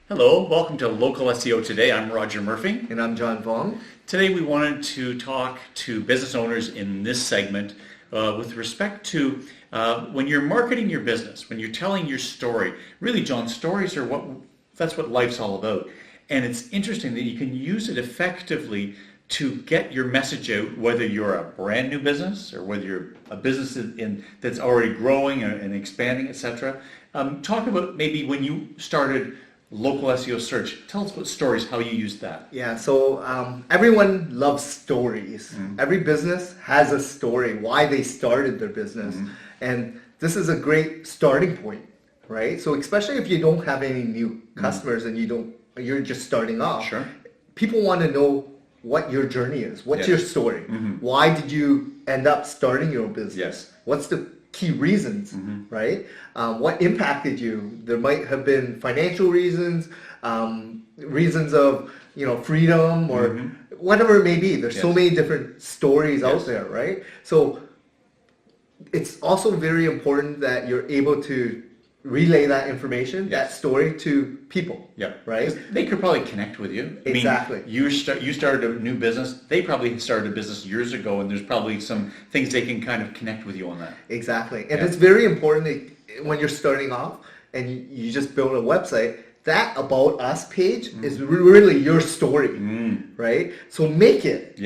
Hello, welcome to Local SEO Today. I'm Roger Murphy. And I'm John Vong. Today we wanted to talk to business owners in this segment with respect to when you're marketing your business, when you're telling your story. Really, John, stories are that's what life's all about. And it's interesting that you can use it effectively to get your message out, whether you're a brand new business or whether you're a business that's already growing and expanding, etc. Talk about maybe when you started local SEO search. Tell us about stories, how you used that. Yeah, so everyone loves stories. Every business has a story, why they started their business. And this is a great starting point, right? So especially if you don't have any new customers and you're just starting off, Sure. People want to know what your journey is. What's your story? Why did you end up starting your business? Yes. What's the key reasons, right? What impacted you? There might have been financial reasons, reasons of freedom or whatever it may be. There's so many different stories out there, right? So it's also very important that you're able to relay that information, that story to people, right? They could probably connect with you. Exactly. I mean, you started a new business. They probably started a business years ago, and there's probably some things they can kind of connect with you on that. Exactly. And it's very important that when you're starting off and you just build a website, that About Us page is really your story, right? So make it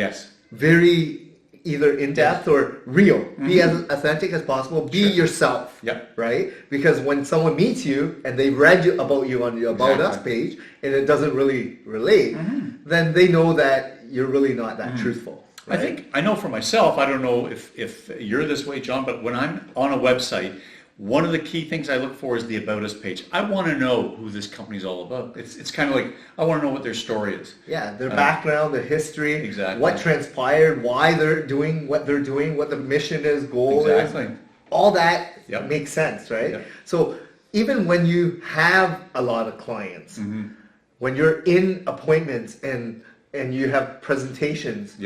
very either in-depth or real. Be as authentic as possible. Be yourself, right? Because when someone meets you and they read about you on the About Us page and it doesn't really relate, then they know that you're really not that truthful. Right? I know for myself, I don't know if you're this way, John, but when I'm on a website, one of the key things I look for is the About Us page. I want to know who this company's all about. It's kind of like, I want to know what their story is. Yeah, their background, their history, Exactly. what transpired, why they're doing what they're doing, what the mission is, goal is. All that makes sense, right? So even when you have a lot of clients, when you're in appointments and you have presentations,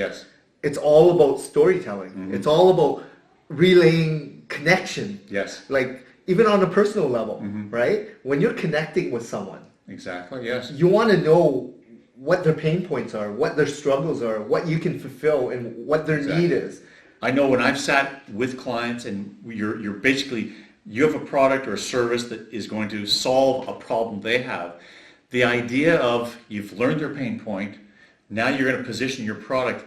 it's all about storytelling. It's all about relaying connection. Like even on a personal level, right? When you're connecting with someone, you want to know what their pain points are, what their struggles are, what you can fulfill, and what their need is. I know when I've sat with clients and you're basically, you have a product or a service that is going to solve a problem they have. The idea of you've learned their pain point, now you're going to position your product.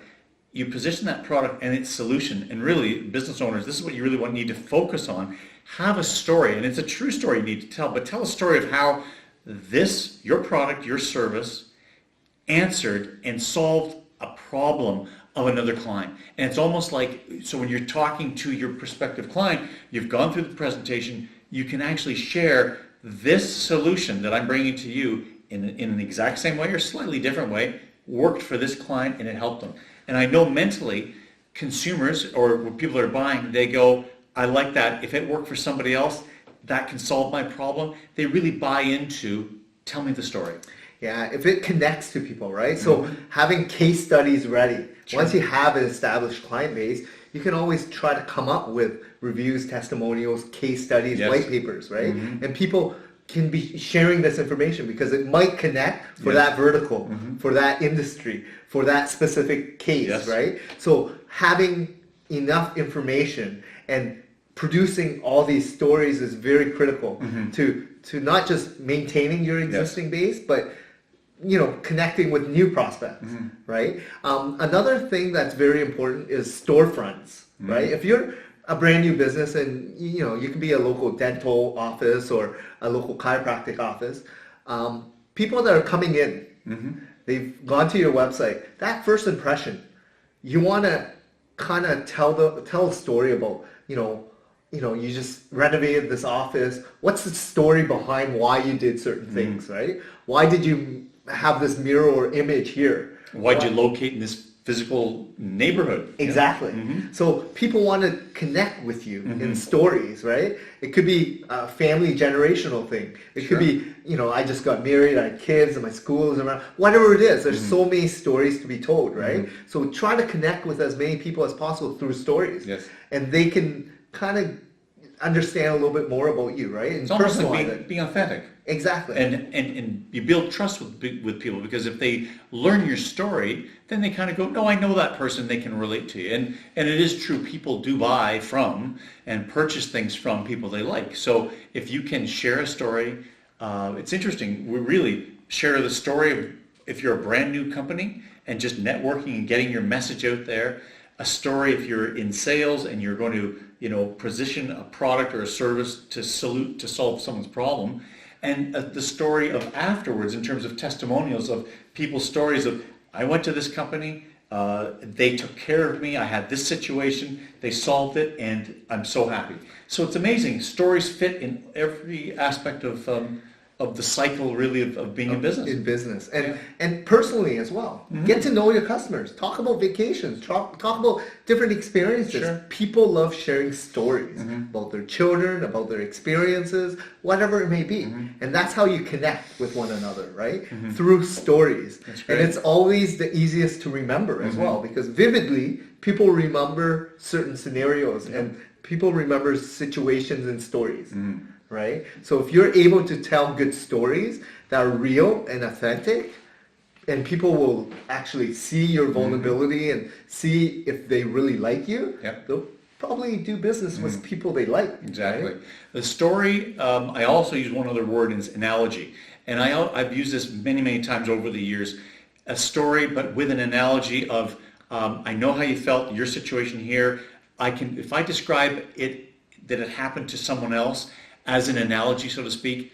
You position that product and its solution, and really, business owners, this is what you really need to focus on. Have a story, and it's a true story you need to tell, but tell a story of how your product, your service, answered and solved a problem of another client. And it's almost like, so when you're talking to your prospective client, you've gone through the presentation, you can actually share this solution that I'm bringing to you in an exact same way or slightly different way, worked for this client and it helped them. And I know mentally, consumers or people that are buying, they go, I like that. If it worked for somebody else, that can solve my problem. They really buy into, tell me the story. Yeah, if it connects to people, right? So having case studies ready. Once you have an established client base, you can always try to come up with reviews, testimonials, case studies, white papers, right? And people can be sharing this information because it might connect for that vertical, for that industry, for that specific case, right? So having enough information and producing all these stories is very critical to not just maintaining your existing base, but connecting with new prospects, right? Another thing that's very important is storefronts, right? If you're a brand new business and you can be a local dental office or a local chiropractic office, people that are coming in, they've gone to your website, that first impression, you want to kind of tell a story about, you just renovated this office. What's the story behind why you did certain things, right? Why did you have this mirror or image here? Why'd you locate in this physical neighborhood? Exactly. So people want to connect with you in stories, right? It could be a family generational thing. It could be, I just got married, I had kids, and my school is around. Whatever it is, there's so many stories to be told, right? So try to connect with as many people as possible through stories. And they can kind of understand a little bit more about you, right? And it's almost like being authentic. Exactly. And you build trust with people, because if they learn your story, then they kind of go, no, I know that person, they can relate to you. And it is true, people do buy from and purchase things from people they like. So if you can share a story, it's interesting, we really share the story of, if you're a brand new company and just networking and getting your message out there, a story if you're in sales and you're going to, position a product or a service to solve someone's problem, and the story of afterwards in terms of testimonials of people's stories of, I went to this company, they took care of me, I had this situation, they solved it, and I'm so happy. So it's amazing. Stories fit in every aspect of the cycle, really, of being in business. And personally as well. Mm-hmm. Get to know your customers. Talk about vacations. Talk about different experiences. Sure. People love sharing stories about their children, about their experiences, whatever it may be. And that's how you connect with one another, right? Through stories. That's great. And it's always the easiest to remember as well, because vividly people remember certain scenarios and people remember situations and stories. Right? So if you're able to tell good stories that are real and authentic, and people will actually see your vulnerability and see if they really like you, they'll probably do business with people they like. Exactly. Right? The story, I also use one other word, is analogy. And I've used this many, many times over the years. A story, but with an analogy of, I know how you felt, your situation here. If I describe it, that it happened to someone else, as an analogy, so to speak,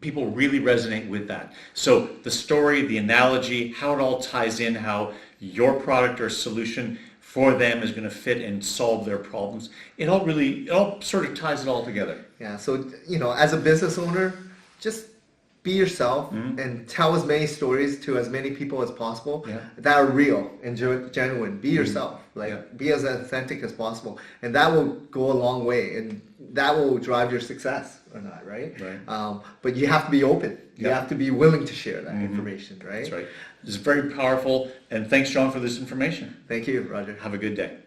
people really resonate with that. So the story, the analogy, how it all ties in, how your product or solution for them is going to fit and solve their problems. It all sort of ties it all together. Yeah, so, as a business owner, just be yourself and tell as many stories to as many people as possible that are real and genuine. Be yourself. Be as authentic as possible. And that will go a long way. And that will drive your success or not, right? But you have to be open. You have to be willing to share that information, right? That's right. This is very powerful. And thanks, John, for this information. Thank you, Roger. Have a good day.